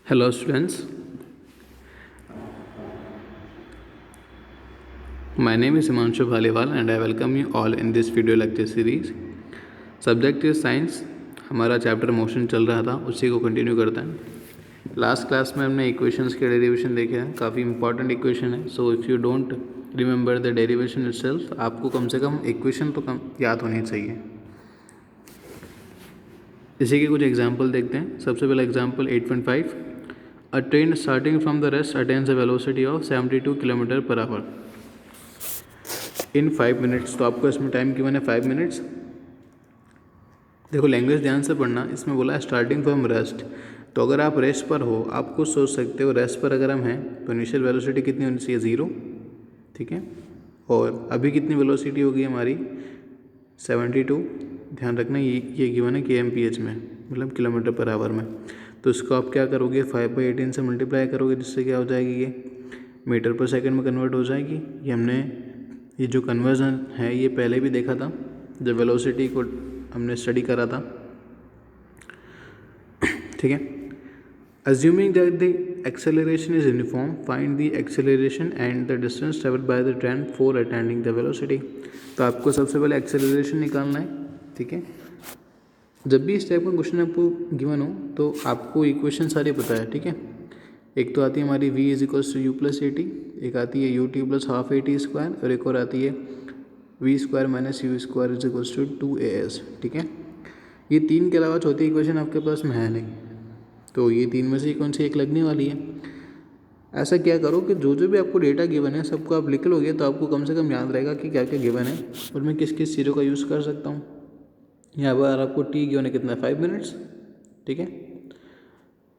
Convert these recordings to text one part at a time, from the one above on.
Hello students, my name is Himanshu Bhaliwal and I welcome you all in this video lecture series. Subject is science. हमारा chapter motion चल रहा था, उसी को continue करते हैं। लास्ट क्लास में हमने इक्वेशंस के डेरिवेशन देखे हैं, काफ़ी इंपॉर्टेंट इक्वेशन है। So if you don't remember the derivation itself, आपको कम से कम इक्वेशन तो कम याद होनी चाहिए। इसी के कुछ एग्जाम्पल देखते हैं। सबसे पहला example 8.5, a train starting from the rest attains a velocity of 72 kilometre per our in 5 minutes. तो आपको इसमें टाइम गिवन है 5 मिनट्स। देखो लैंग्वेज ध्यान से पढ़ना, इसमें बोला है स्टार्टिंग फ्रॉम रेस्ट। तो अगर आप रेस्ट पर हो, आप खुद सोच सकते हो रेस्ट पर अगर हम हैं तो इनिशियल वेलोसिटी कितनी होनी चाहिए, 0, ठीक है। और अभी कितनी वेलोसिटी होगी हमारी, 72। ध्यान रखना ये गिवन है kmph में, मतलब किलोमीटर पर आवर में। तो इसको आप क्या करोगे, 5/18 से मल्टीप्लाई करोगे, जिससे क्या हो जाएगी, ये मीटर पर सेकंड में कन्वर्ट हो जाएगी। ये जो कन्वर्जन है ये पहले भी देखा था जब वेलोसिटी को हमने स्टडी करा था, ठीक है। Assuming that the acceleration is uniform, find the acceleration and the distance traveled by the train for attaining the velocity। तो आपको सबसे पहले acceleration निकालना है, ठीक है। जब भी इस टाइप का क्वेश्चन आपको गिवन हो तो आपको इक्वेशन सारी पता है, ठीक है। एक तो आती है हमारी v = u + at, एक आती है ut + ½ at², और एक और आती है v² - u² = 2as, ठीक है। ये तीन के अलावा चौथी इक्वेशन आपके पास में है नहीं, तो ये तीन में से कौन सी एक लगने वाली है। ऐसा क्या करो कि जो भी आपको डेटा गिवन है सबको आप लिख लोगे, तो आपको कम से कम याद रहेगा कि क्या क्या गिवन है और मैं किस किस चीज़ों का यूज़ कर सकता हूँ। यहाँ पर आपको टी गिवन है कितना, 5 मिनट्स, ठीक है।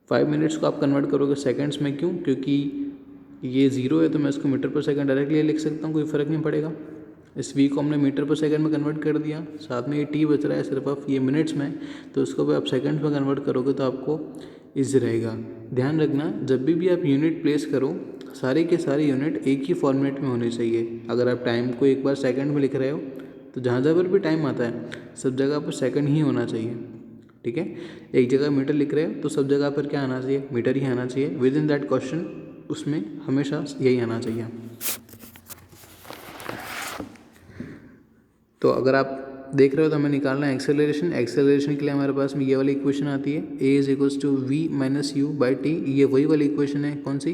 5 मिनट्स को आप कन्वर्ट करोगे सेकेंड्स में, क्यों, क्योंकि ये 0 है तो मैं इसको मीटर पर सेकंड डायरेक्टली लिख सकता हूँ, कोई फ़र्क नहीं पड़ेगा। इस वी को हमने मीटर पर सेकंड में कन्वर्ट कर दिया, साथ में ये टी बच रहा है सिर्फ आप ये मिनट्स में, तो उसको भी आप सेकंड्स में कन्वर्ट करोगे तो आपको ईजी रहेगा। ध्यान रखना, जब भी आप यूनिट प्लेस करो, सारे के सारे यूनिट एक ही फॉर्मेट में होने चाहिए। अगर आप टाइम को एक बार सेकंड में लिख रहे हो तो जहाँ जहाँ पर भी टाइम आता है सब जगह पर सेकंड ही होना चाहिए, ठीक है। एक जगह मीटर लिख रहे हो तो सब जगह पर क्या आना चाहिए, मीटर ही आना चाहिए। विद इन दैट क्वेश्चन उसमें हमेशा यही आना चाहिए। तो अगर आप देख रहे हो तो हमें निकालना है एक्सेलरेशन। एक्सेलरेशन के लिए हमारे पास में ये वाली इक्वेशन आती है, a = v - u/t। ये वही वाली इक्वेशन है, कौन सी,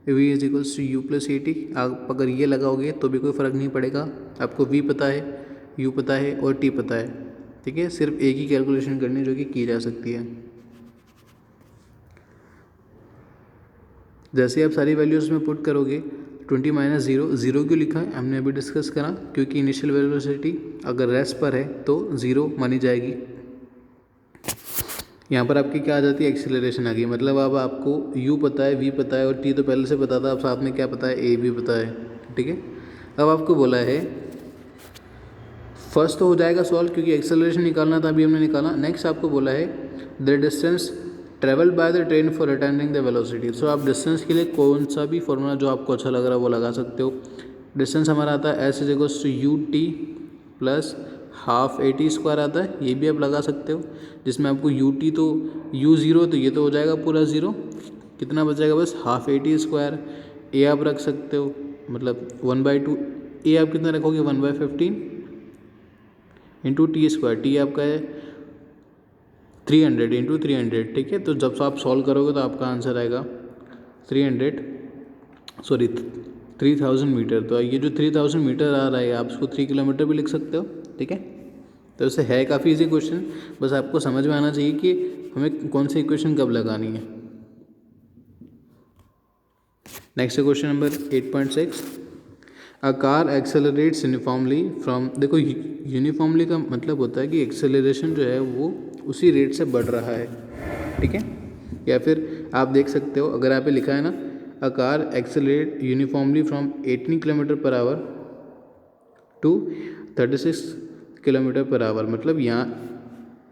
v = u + at। आप अगर ये लगाओगे तो भी कोई फ़र्क नहीं पड़ेगा, आपको v पता है, u पता है और t पता है, ठीक है। सिर्फ एक ही कैलकुलेशन करनी जो कि की जा सकती है। जैसे आप सारी वैल्यूज़ में पुट करोगे, 20 - 0 क्यों लिखा है हमने अभी डिस्कस करा, क्योंकि इनिशियल वेलोसिटी अगर रेस्ट पर है तो 0 मानी जाएगी। यहाँ पर आपकी क्या आ जाती है, एक्सीलरेशन आ गई। मतलब अब आपको u पता है, v पता है और t तो पहले से पता था, अब साथ में क्या पता है, a भी पता है, ठीक है। अब आपको बोला है फर्स्ट तो हो जाएगा सॉल्व, क्योंकि एक्सेलरेशन निकालना था, अभी हमने निकाला। नेक्स्ट आपको बोला है the distance travel by the train for attending the velocity. So आप डिस्टेंस के लिए कौन सा भी फॉर्मूला जो आपको अच्छा लग रहा है वो लगा सकते हो। डिस्टेंस हमारा आता है s = ut + ½ at² आता है, ये भी आप लगा सकते हो, जिसमें आपको ut तो u0 तो ये तो हो जाएगा पूरा 0, कितना बचेगा बस ½ at²। a आप रख सकते हो, मतलब 1/2। a आप कितना रखोगे, 1/15 × t²। t आपका है 300 × 300, ठीक है। तो जब आप सॉल्व करोगे तो आपका आंसर आएगा 3000 मीटर। तो ये जो 3000 मीटर आ रहा है आप उसको 3 किलोमीटर भी लिख सकते हो, ठीक है। तो इससे है काफ़ी इजी क्वेश्चन, बस आपको समझ में आना चाहिए कि हमें कौन सी इक्वेशन कब लगानी है। Next question number 8.6, a car accelerates uniformly from. देखो यूनिफॉर्मली का मतलब होता है कि एक्सेलरेशन जो है वो उसी रेट से बढ़ रहा है, ठीक है। या फिर आप देख सकते हो, अगर यहाँ पे लिखा है ना, a car accelerate uniformly from 18 kilometre per hour to 36 kilometre per hour. मतलब यहाँ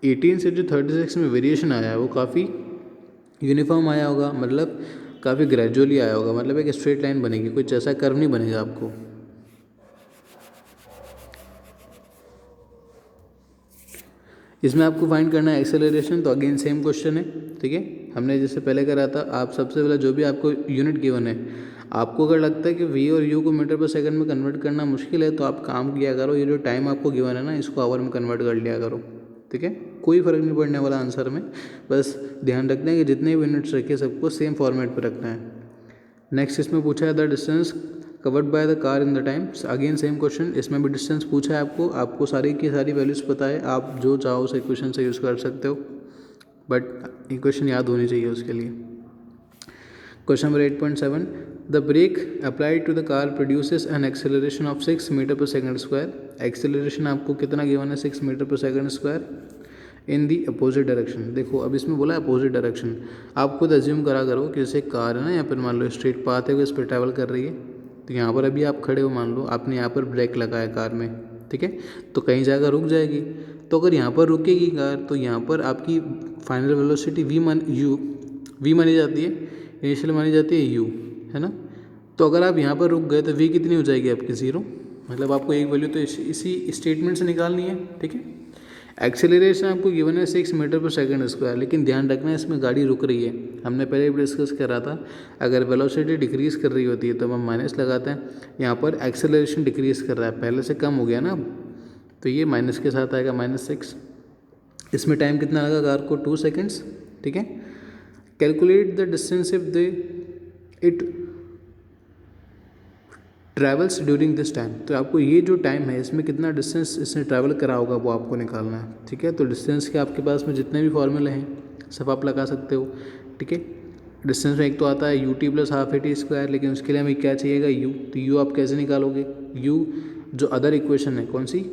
18 से जो 36 में वेरिएशन आया है वो काफ़ी यूनिफॉर्म आया होगा, मतलब काफ़ी ग्रेजुअली आया होगा, मतलब एक स्ट्रेट लाइन बनेगी, कुछ ऐसा कर्व नहीं बनेगा आपको। इसमें आपको फाइंड करना है एक्सेलरेशन। तो अगेन सेम क्वेश्चन है, ठीक है। हमने जैसे पहले करा था, आप सबसे पहले जो भी आपको यूनिट गिवन है, आपको अगर लगता है कि वी और यू को मीटर पर सेकंड में कन्वर्ट करना मुश्किल है, तो आप काम किया करो, ये जो टाइम आपको गिवन है ना, इसको आवर में कन्वर्ट कर लिया करो, ठीक है। कोई फ़र्क नहीं पड़ने वाला आंसर में, बस ध्यान रखना है कि जितने भी यूनिट्स रखे सबको सेम फॉर्मेट पर रखना है। नेक्स्ट इसमें पूछा है the distance covered by the car in the time. Again same question, इसमें भी डिस्टेंस पूछा है आपको सारी की सारी वैल्यूज़ पता है, आप जो चाहो उस इक्वेशन से यूज़ कर सकते हो, बट इक्वेशन याद होनी चाहिए उसके लिए। Question number 8.7, the brake applied to the car produces an acceleration of 6 metre per second square. Acceleration आपको कितना गिवन है, 6 metre per second square in the opposite direction. देखो अब इसमें बोला अपोजिट डायरेक्शन, आप खुद एज्यूम करा करो कि जैसे कार है ना, या फिर मान लो स्ट्रेट पाथ है, वो इस पर ट्रैवल कर रही है, तो यहाँ पर अभी आप खड़े हो, मान लो आपने यहाँ पर ब्रेक लगाया कार में, ठीक है, तो कहीं जाकर रुक जाएगी, तो अगर यहाँ पर रुकेगी कार तो यहाँ पर आपकी फाइनल वेलोसिटी वी मानी जाती है, इनिशियल मानी जाती है यू, है ना। तो अगर आप यहाँ पर रुक गए तो वी कितनी हो जाएगी आपकी, 0, मतलब आपको एक वैल्यू तो इसी स्टेटमेंट से निकालनी है, ठीक है। एक्सेलरेशन आपको गिवन है 6 मीटर पर सेकंड स्क्वायर, लेकिन ध्यान रखना है इसमें गाड़ी रुक रही है, हमने पहले भी डिस्कस करा था, अगर वेलोसिटी डिक्रीज कर रही होती है तो हम माइनस लगाते हैं, यहाँ पर एक्सेलरेशन डिक्रीज कर रहा है, पहले से कम हो गया ना, तो ये माइनस के साथ आएगा -6। इसमें टाइम कितना लगा कार को, 2 सेकेंड्स, ठीक है। Calculate the distance if the it travels during this time, तो आपको ये जो टाइम है इसमें कितना डिस्टेंस इसने ट्रैवल करा होगा वो आपको निकालना है, ठीक है। तो डिस्टेंस के आपके पास में जितने भी फॉर्मूले हैं सब आप लगा सकते हो, ठीक है। डिस्टेंस में एक तो आता है you t plus half A T square, लेकिन उसके लिए हमें क्या चाहिएगा, यू, तो यू आप कैसे निकालोगे, यू जो अदर इक्वेशन है कौन सी,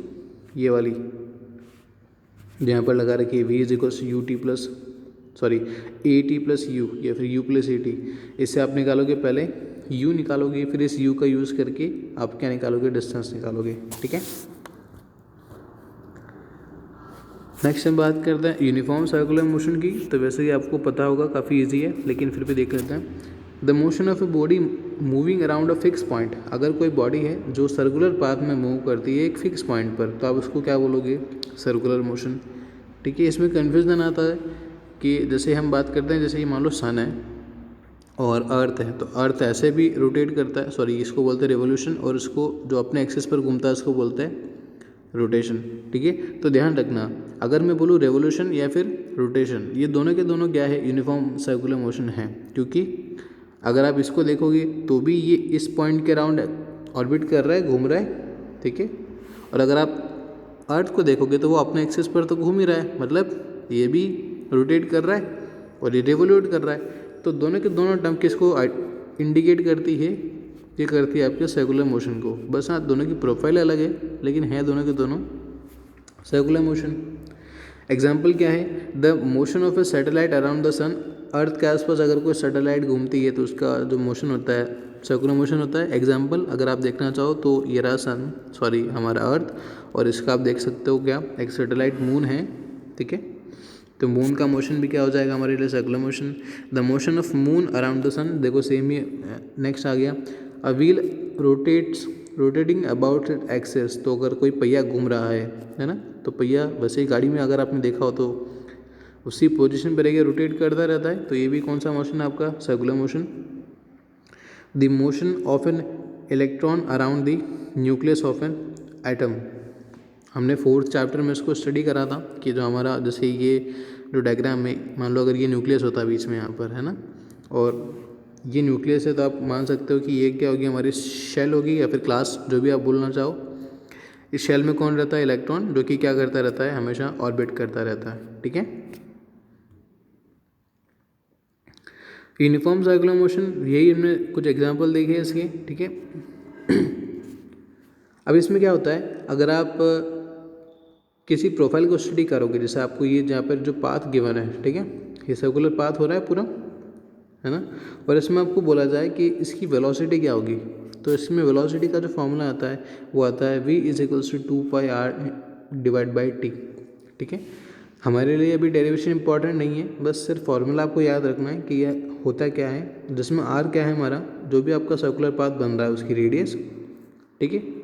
ये वाली जो यहाँ पर लगा रखी है, v is equals u t plus sorry a t plus u, या फिर यू प्लस ए टी, इससे आप निकालोगे पहले u निकालोगे, फिर इस u का यूज़ करके आप क्या निकालोगे, डिस्टेंस निकालोगे, ठीक है। नेक्स्ट हम बात करते हैं यूनिफॉर्म सर्कुलर मोशन की, तो वैसे ही आपको पता होगा काफ़ी इजी है, लेकिन फिर भी देख लेते हैं। The motion of a body moving around a fix point, अगर कोई बॉडी है जो सर्कुलर पाथ में मूव करती है एक फिक्स पॉइंट पर, तो आप उसको क्या बोलोगे, सर्कुलर मोशन, ठीक है। इसमें कन्फ्यूजन आता है कि जैसे हम बात करते हैं, जैसे ये मान लो सन है और अर्थ है, तो अर्थ ऐसे भी रोटेट करता है, सॉरी इसको बोलते हैं रेवोल्यूशन, और इसको जो अपने एक्सिस पर घूमता है उसको बोलते हैं रोटेशन, ठीक है। तो ध्यान रखना, अगर मैं बोलूँ रेवोल्यूशन या फिर रोटेशन, ये दोनों के दोनों क्या है, यूनिफॉर्म सर्कुलर मोशन है, क्योंकि अगर आप इसको देखोगे तो भी ये इस पॉइंट के अराउंड ऑर्बिट कर रहा है, घूम रहा है, ठीक है। और अगर आप अर्थ को देखोगे तो वो अपने एक्सिस पर तो घूम ही रहा है, मतलब ये भी रोटेट कर रहा है और ये रेवोल्यूट कर रहा है, तो दोनों के दोनों टर्म किसको इंडिकेट करती है, ये करती है आपके सर्कुलर मोशन को, बस हाँ दोनों की प्रोफाइल अलग है, लेकिन है दोनों के दोनों सर्कुलर मोशन। एग्जाम्पल क्या है, the motion of a satellite around the sun, earth के आसपास अगर कोई सैटेलाइट घूमती है तो उसका जो मोशन होता है सर्कुलर मोशन होता है। एग्जाम्पल अगर आप देखना चाहो तो ये रहा सन, सॉरी हमारा अर्थ, और इसका आप देख सकते हो क्या, एक सैटेलाइट मून है, ठीक है। तो मून का मोशन भी क्या हो जाएगा हमारे लिए, circular motion. The motion of moon around the sun, देखो सेम ही नेक्स्ट आ गया, a wheel rotating about it axes, तो अगर कोई पहिया घूम रहा है ना, तो पहिया वैसे ही गाड़ी में अगर आपने देखा हो तो उसी पोजीशन पर रहेगा, रोटेट करता रहता है, तो ये भी कौन सा मोशन है आपका, circular motion. The motion of an electron around the nucleus of an atom, हमने 4th चैप्टर में इसको स्टडी करा था कि जो हमारा जैसे ये जो डायग्राम में मान लो अगर ये न्यूक्लियस होता है बीच में यहाँ पर, है ना, और ये न्यूक्लियस है, तो आप मान सकते हो कि ये क्या होगी, हमारी शेल होगी या फिर क्लास, जो भी आप बोलना चाहो। इस शेल में कौन रहता है, इलेक्ट्रॉन, जो कि क्या करता रहता है, हमेशा ऑर्बिट करता रहता है, ठीक है। यूनिफॉर्म सर्कुलर मोशन, यही हमने कुछ एग्जाम्पल देखे हैं इसके, ठीक है। अब इसमें क्या होता है, अगर आप किसी प्रोफाइल को स्टडी करोगे, जैसे आपको ये जहाँ पर जो पाथ गिवन है, ठीक है, ये सर्कुलर पाथ हो रहा है पूरा, है ना, और इसमें आपको बोला जाए कि इसकी वेलोसिटी क्या होगी, तो इसमें वेलोसिटी का जो फॉर्मूला आता है वो आता है v is equals to 2πr divide by t, ठीक है। हमारे लिए अभी डेरिवेशन इंपॉर्टेंट नहीं है, बस सिर्फ फॉर्मूला आपको याद रखना है कि यह होता क्या है, जिसमें r क्या है हमारा, जो भी आपका सर्कुलर पाथ बन रहा है उसकी रेडियस, ठीक है।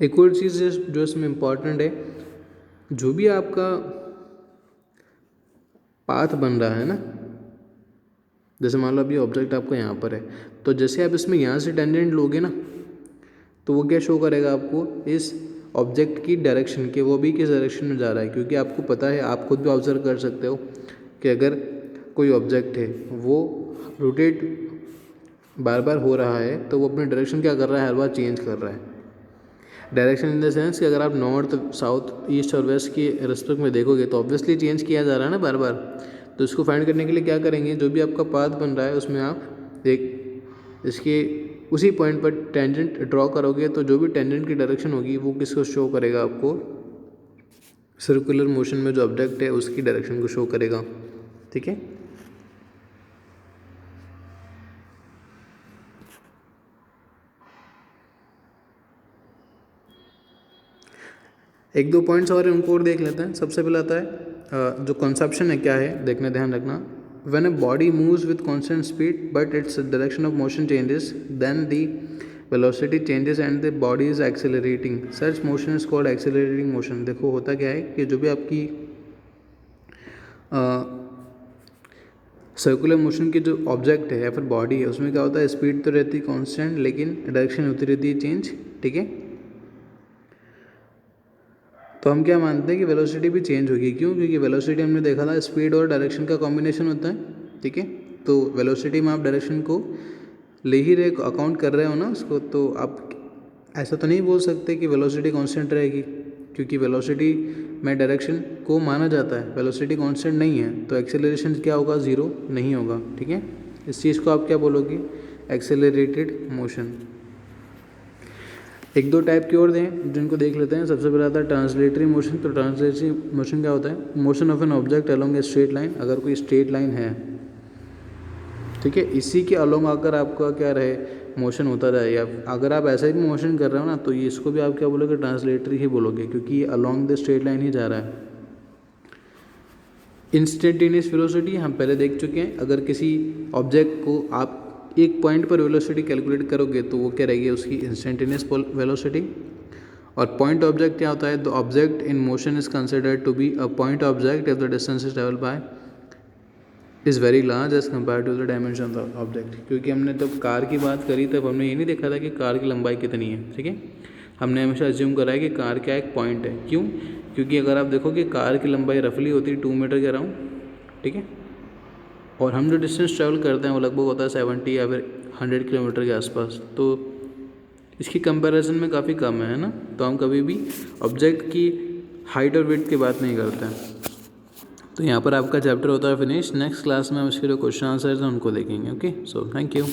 एक और चीज़ जो इसमें इम्पॉर्टेंट है, जो भी आपका पाथ बन रहा है ना, जैसे मान लो अभी ऑब्जेक्ट आपका यहाँ पर है, तो जैसे आप इसमें यहाँ से टेंजेंट लोगे ना, तो वो क्या शो करेगा आपको, इस ऑब्जेक्ट की डायरेक्शन के, वो भी किस डायरेक्शन में जा रहा है। क्योंकि आपको पता है, आप खुद भी ऑब्जर्व कर सकते हो कि अगर कोई ऑब्जेक्ट है वो रोटेट बार बार हो रहा है, तो वो अपनी डायरेक्शन क्या कर रहा है, हर बार चेंज कर रहा है। डायरेक्शन इन द सेंस कि अगर आप नॉर्थ, साउथ, ईस्ट और वेस्ट के रिस्पेक्ट में देखोगे तो ऑब्वियसली चेंज किया जा रहा है ना बार बार। तो इसको फाइंड करने के लिए क्या करेंगे, जो भी आपका पाथ बन रहा है उसमें आप एक इसके उसी पॉइंट पर टेंजेंट ड्रॉ करोगे, तो जो भी टेंजेंट की डायरेक्शन होगी वो किसको शो करेगा, आपको सर्कुलर मोशन में जो ऑब्जेक्ट है उसकी डायरेक्शन को शो करेगा। ठीक है, एक दो पॉइंट्स और उनको और देख लेते हैं। सबसे पहले आता है जो कंसेप्शन है क्या है, देखना, ध्यान रखना। When a body moves with constant speed but its direction of motion changes, then the velocity changes and the body is accelerating, such motion is called accelerating motion. देखो होता क्या है कि जो भी आपकी सर्कुलर मोशन की जो ऑब्जेक्ट है या फिर बॉडी है, उसमें क्या होता है, स्पीड तो रहती है कांस्टेंट, लेकिन डायरेक्शन होती रहती है चेंज। ठीक है, तो हम क्या मानते हैं कि वेलोसिटी भी चेंज होगी। क्यों? क्योंकि वेलोसिटी हमने देखा था स्पीड और डायरेक्शन का कॉम्बिनेशन होता है। ठीक है, तो वेलोसिटी में आप डायरेक्शन को ले ही रहे, अकाउंट कर रहे हो ना उसको, तो आप ऐसा तो नहीं बोल सकते कि वेलोसिटी कांस्टेंट रहेगी, क्योंकि वेलोसिटी में डायरेक्शन को माना जाता है, वेलोसिटी कांस्टेंट नहीं है, तो एक्सेलरेशन क्या होगा, ज़ीरो नहीं होगा। ठीक है, इस चीज़ को आप क्या बोलोगे, एक्सेलरेटेड मोशन। एक दो टाइप की और दें जिनको देख लेते हैं। सबसे पहला आता है ट्रांसलेटरी मोशन। तो ट्रांसलेटरी मोशन क्या होता है, motion of an object along a straight line. अगर कोई स्ट्रेट लाइन है, ठीक है, इसी के अलोंग अगर आपका क्या रहे, मोशन होता रहे, या अगर आप ऐसा ही मोशन कर रहे हो ना, तो ये इसको भी आप क्या बोलोगे, ट्रांसलेटरी ही बोलोगे, क्योंकि ये अलोंग द स्ट्रेट लाइन ही जा रहा है। इंस्टेंटेनियस वेलोसिटी हम पहले देख चुके हैं। अगर किसी ऑब्जेक्ट को आप एक पॉइंट पर वेलोसिटी कैलकुलेट करोगे तो वो क्या रहेगी, उसकी इंस्टेंटेनियस वेलोसिटी। और पॉइंट ऑब्जेक्ट क्या होता है, the object in motion is considered to be a point object if the distance is travel by is very large as compare to the dimension of the object. क्योंकि हमने तब car की बात करी, तब हमने ये नहीं देखा था कि कार की लंबाई कितनी है। ठीक है, हमने हमेशा अज्यूम करा है कि कार क्या एक पॉइंट है। क्यों? क्योंकि अगर आप देखो कि कार की लंबाई रफली होती है 2 मीटर के अराउंड। ठीक है, और हम जो डिस्टेंस ट्रैवल करते हैं वो लगभग होता है 70 या फिर 100 किलोमीटर के आसपास। तो इसकी कंपैरिजन में काफ़ी कम है ना। तो हम कभी भी ऑब्जेक्ट की हाइट और विड्थ की बात नहीं करते हैं। तो यहाँ पर आपका चैप्टर होता है फिनिश। नेक्स्ट क्लास में हम इसके जो क्वेश्चन आंसर्स हैं उनको देखेंगे। Okay, so thank you.